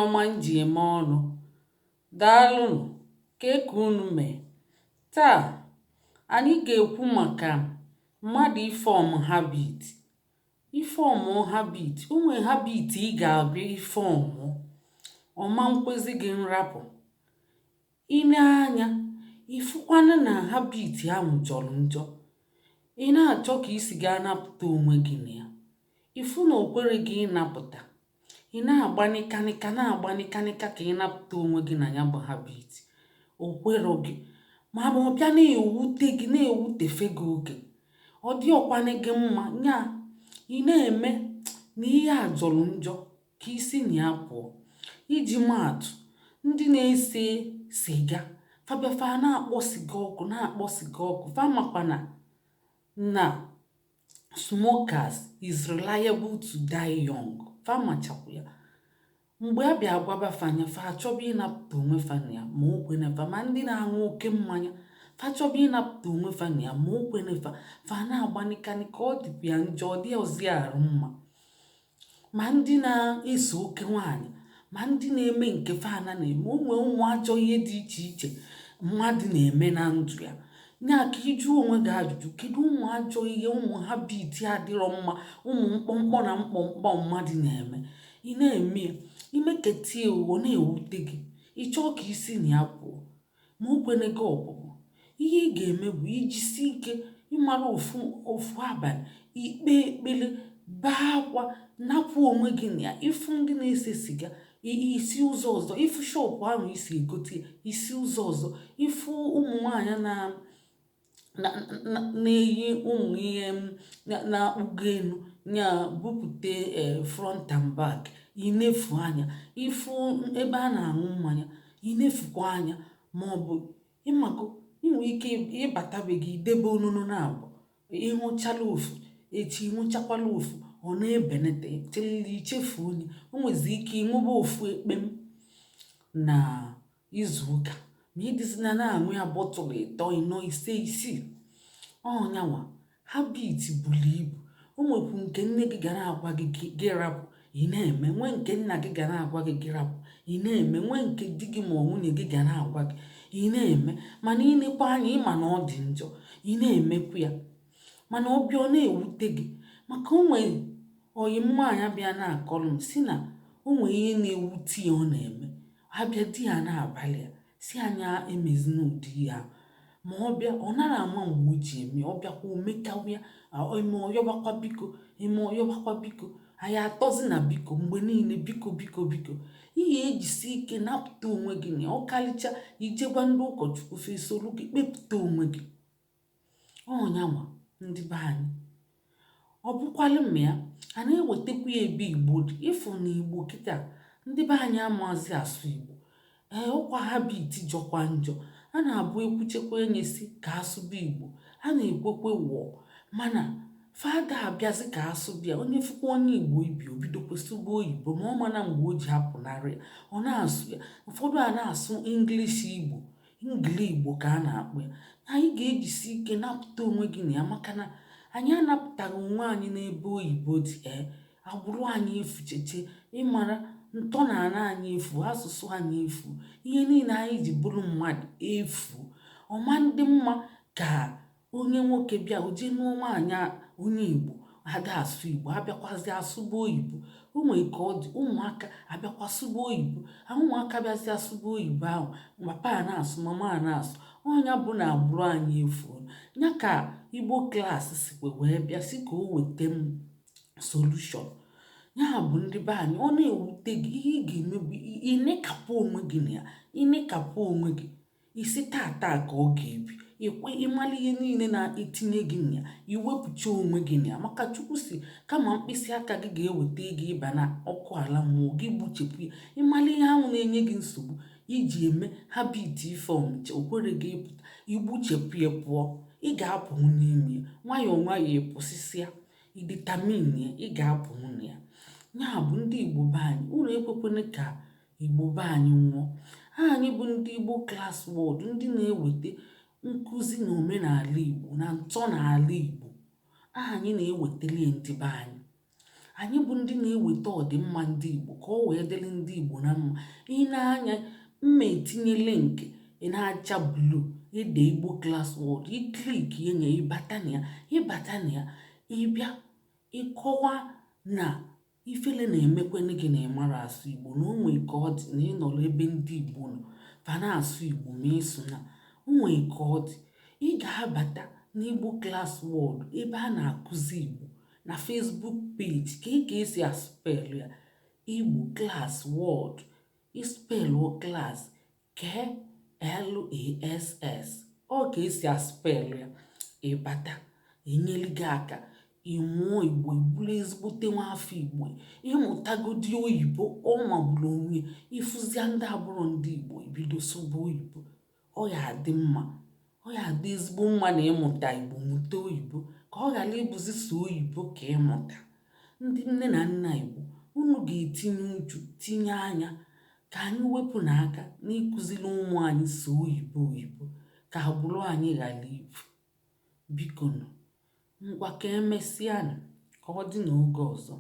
ọma nji eme ọnụ. Daalụnụ, ka unu mee. Taa, anyị ga-ekwu maka mmadụ ifọm habit. Ifọm habit, o nwere habit ị ga-abịa ifọm, ọma nkwezi gị nrapụ. Ị na-anya, ifụkwana na habit ahụ jọrọ njọ. Ị na-achọ ka isi ga anapụta onwe gị na ya. Ifu na okwere gị ịnapụta. Ị na-agbanịkanịka ka ị napụta onwe gị na ya bụ habit. Okwero gị. Ma ọ bịa na-ewute gị, na-ewutefe gị oge. Ọ dị ọkwanị gị mma, nya ị na-eme na ihe a jọrọ njọ ka isi na ya pụọ. Iji maatụ, ndị na-ese siga, fabiafa na-akpọ siga ọkụ, famakwana na smokers is reliable to die young. Famachapụ ya. Mgbe a bịa agwabafanya, fa achọba ịnapụta onwe fa na ya ma o kwenefa. Ma ndị na-aṅụ oke mmanya, fa achọba ịnapụta onwe fa na ya ma o kwenefa. Fa na-agbanịkanịka, ọ dịkwa ya njọ, ọ dị ozi arụ mma. Ma ndị na-eso oke nwaanyị, ma ndị na-eme nke fa na-eme, ụmụ ajọ ihe dị iche iche mmadụ na-eme na ndụ ya. Nya ka ịjụ onwe gị ajụjụ, kedu ụmụ ajọ ihe, ụmụ habit adịrọ mma, ụmụ mkpọmkpọ na mkpọmkpọ mmadụ na-eme. Ị na-eme ya, imeketie ọ na-ewute gị, ị chọọ ka isi na ya pụọ ma o kwene gị ọpụpụ. Ihe ị ga-eme bụ ijisi ike ịmara ofu abalị, ikpe ekpere, baa akwa, napụ onwe gị na ya. Ịfụ ndị na-ese siga, isi ụzọ ọzọ. Ịfụ shọpụ ahụ isi egote, isi ụzọ ọzọ. Ịfụ ụmụ nwaanyị na-eyi ụmụ ihe na-akpụgo elu, nya bupute front and back, inefu anya. Ịfụ ebe a na-aṅụ mmanya, inefukwa anya. Ma ọ bụ ịmago, inwe ike ịbatabeghị idebe onunu na abụ, ịhụchala ofu echi, ịhụchakwala ofu, ọ na-ebenete chelili ichefu onye. O nwezi ike ịṅụba ofu ekpem na izu ụka, ma ịdịzina na-aṅụ ya bọtụlụ 3, 4, 5, 6. Ọnyanwa habit buru ibu. O nwekwu nke nne gị ga na-agwa gị rapụ, ị na-eme. Nwee nke nna gị ga na-agwa gị rapụ, ị na-eme. Nwee nke di gị ma nwunye gị ga na-agwa gị, ị na-eme. Mana ịnekwa anya, ịma na ọ dị njọ, ị na-emekwu ya. Mana ọ bịa, ọ na-ewute gị. Maka o nwere oyi nwaanyị bịa na-akọrọ m si na o nwere ihe na-ewute ya ọ na-eme. Abịa di ya na-abalị ya si anya emezina ụdị ya. Ma ọ bịa, ọ nara ama mgbe o ji eme. Ọ bịakwa omekawa ya, eme ọyọbakwa biko, anyị atọzi na biko mgbe niile, biko. Ihe ejisi ike napụta onwe gị na ọ karịcha ijegwa ndị ụkọchukwu fesolu gị, kpepụta onwe gị. Ọnyanwa ndị be anyị, ọ bụkwalụ mma ya, a na-ewetekwa ya ebe Igbo dị. Ịfụ na Igbo kịta ndị be anyị amazi asụ Igbo. Ọkwa habit jọkwa njọ. A na-abụ ekwuchekwa enye si ka asụba Igbo, a na-ekwekwe wụọ. Mana fada abịazi ka asụbịa. Onye fụkwa onye Igbo ibi, obido kwesịgbo oyibo, ma ọ mana mgbe o ji apụnarị ya, ọ na-asụ ya. Ụfọdụ a na-asụ English Igbo, Igbo ka a na-akpọ ya. Anyị ga-ejisi ike napụta onwe gị na ya, maka na anyị anapụtara onwe anyị n'ebe oyibo dị. Agbụrụ anyị efucheche, ịmara ntọ na ana anyị efu, asụsụ anyị efu, ihe niile anyị ji bụrụ mmadụ efu. Ọma ndị mma ka onye nwoke bịa oje nụọ nwaanyị onye Igbo ada asụ Igbo, abịakwazi asụba oyibo. O nwere ka ọ dị ụmụaka abịakwa sụba oyibo. Ụmụaka bịazi asụba oyibo ahụ, papa a na-asụ, mama a na-asụ. Ọnya bụ na agbụrụ anyị efu. Ya ka Igbo klaasị sikwe wee bịa si ka o weta m solution. Ya bụ ndị be anyị, ọ na-ewute gị, ihe ị ga-eme bụ inekapụ onwe gị na ya. Inekapụ onwe gị, isi tata ka ọ ga-ebi, ịmala ihe niile na-etinye gị na ya, iwepụcha onwe gị na ya. Maka Chukwu si kama mkpịsị aka gị ga-eweta gị ịba na ọkụ ala mmụọ gị, gbuchepụ ya. Ịmala ihe ahụ na-enye gị nsogbu iji eme habit ifeọm, okwere gị ịpụta, igbuchepụ ya pụọ. Ị ga-apụnwu n'ime ya nwayọọ nwayọọ, ịpụsịsịa, idetamin ya, ị ga-apụnwu na ya. Ya bụ ndị Igbo be anyị, unu ekwekwene ka Igbo be anyị nwụọ. Anyị bụ ndị Igbo Class World, ndị na-eweta nkụzi na omenala Igbo na ntọala Igbo. Anyị na-ewetele ndị be anyị. anyị bụ ndị na-eweta ọdịmma ndị Igbo ka ọ wee dịrị ndị Igbo na mma. Ị na-anya, mma etinye link na-acha bluu ede Igbo Class World, iklik yenye ịbata na ya ịbịa ịkọwa na ifele na-emekwene gị na ịmara asụ Igbo, na onwe ka ọ dị na ịnọrọ ebe ndị Igbo nọ fa na-asụ Igbo ma ịsụ na onwe ka ọ dị. Ị ga-abata n'Igbo Class World ebe a na-akụzi Igbo na Facebook page ka esi aspelụ ya Igbo Class World, ispelụ class KLASS, ọ ka esi aspelụ ya. Ịbata enyeli gị aka ịmụọ Igbo, ibulu ezigbote nwaafọ Igbo, ịmụtagodi oyibo ọ magburu onwe ịfụzia ndị abụrụ ndị Igbo ibido sụba oyibo. Ọ ya adị mma, ọ ya adị ezigbo mma na ịmụta Igbo mụta oyibo ka ọ ghara ịbụzi so oyibo ka ịmụta. Ndị nne na nna Igbo, unu ga-etinye uchu tinye anya ka anyị wepụ n'aka n'ịkụziri ụmụ anyị so oyibo ka agbụrụ anyị ghara ibu. Biko ngwa ka emesịanụ, ka ọ dị n'oge ọzọ.